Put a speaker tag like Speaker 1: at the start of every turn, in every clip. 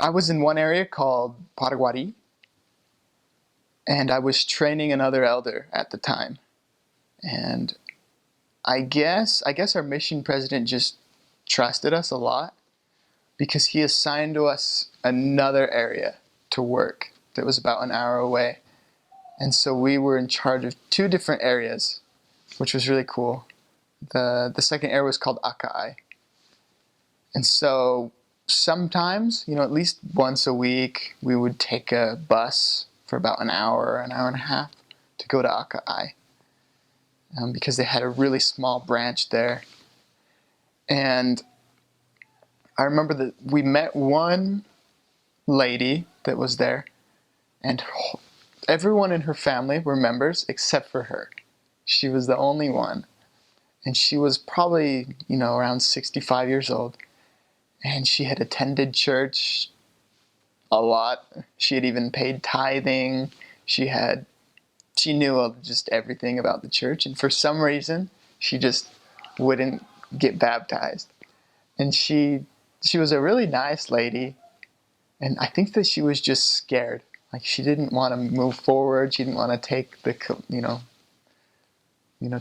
Speaker 1: I was in one area called Paraguari, and I was training another elder at the time. And I guess our mission president just trusted us a lot because he assigned to us another area to work that was about an hour away. And so we were in charge of two different areas, which was really cool. The second area was called Akai. And so sometimes, at least once a week, we would take a bus for about an hour and a half to go to Akai, because they had a really small branch there. And I remember that we met one lady that was there, and everyone in her family were members except for her. She was the only one. And she was probably, around 65 years old. And she had attended church a lot. She had even paid tithing. She knew just everything about the church. And for some reason, she just wouldn't get baptized. And she was a really nice lady. And I think that she was just scared. Like, she didn't want to move forward. She didn't want to take the,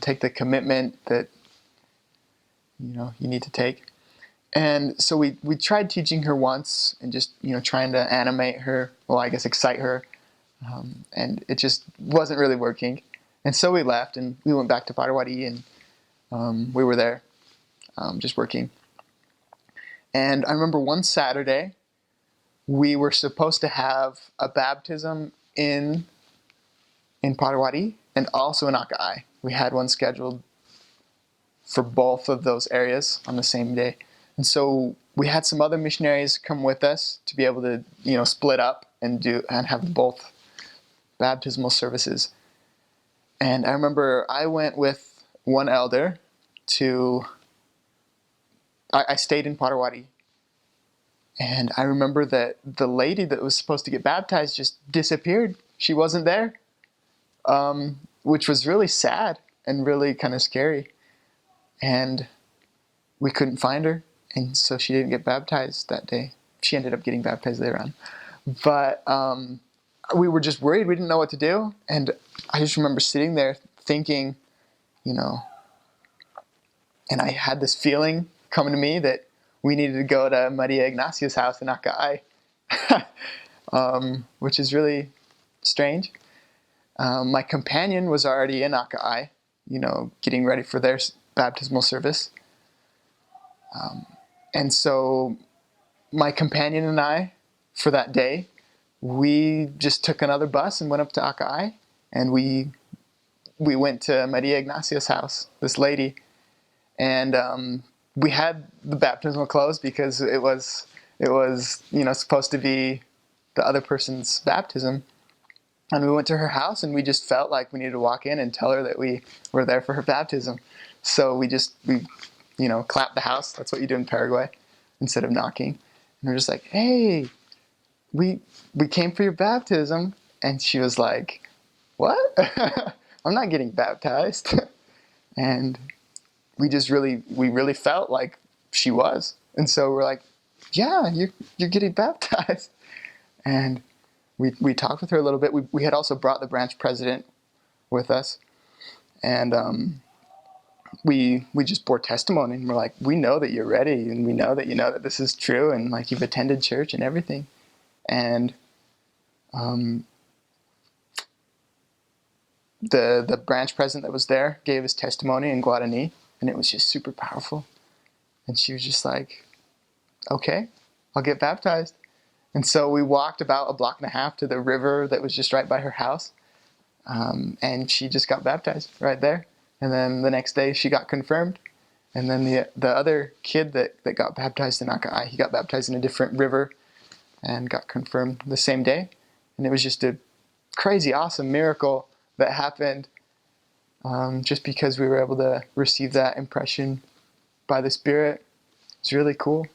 Speaker 1: take the commitment that, you need to take. And so we tried teaching her once and just, trying to animate her, well, I guess excite her. And it just wasn't really working. And so we left and we went back to Paraguay, and we were there just working. And I remember one Saturday, we were supposed to have a baptism in Paraguay and also in Akai. We had one scheduled for both of those areas on the same day. And so we had some other missionaries come with us to be able to, split up and have both baptismal services. And I remember I went with one elder I stayed in Paraguay. And I remember that the lady that was supposed to get baptized just disappeared. She wasn't there, which was really sad and really kind of scary. And we couldn't find her. And so she didn't get baptized that day. She ended up getting baptized later on. But we were just worried. We didn't know what to do. And I just remember sitting there thinking, and I had this feeling coming to me that we needed to go to Maria Ignacia's house in Akai, which is really strange. My companion was already in Akai, getting ready for their baptismal service. And so my companion and I, for that day, we just took another bus and went up to Akai, and we went to Maria Ignacia's house, this lady, and we had the baptismal clothes because it was supposed to be the other person's baptism. And we went to her house, and we just felt like we needed to walk in and tell her that we were there for her baptism. So we clapped the house. That's what you do in Paraguay instead of knocking. And we're just like, hey, we came for your baptism. And she was like, what? I'm not getting baptized. And we really felt like she was. And so we're like, yeah, you're getting baptized. And we talked with her a little bit. We had also brought the branch president with us. And we just bore testimony, and we're like, we know that you're ready, and we know that that this is true, and like you've attended church and everything. And the branch president that was there gave his testimony in Guarani, and it was just super powerful. And she was just like, okay, I'll get baptized. And so we walked about a block and a half to the river that was just right by her house, and she just got baptized right there. And then the next day she got confirmed. And then the other kid that got baptized in Akai, he got baptized in a different river and got confirmed the same day. And it was just a crazy, awesome miracle that happened just because we were able to receive that impression by the Spirit. It's really cool.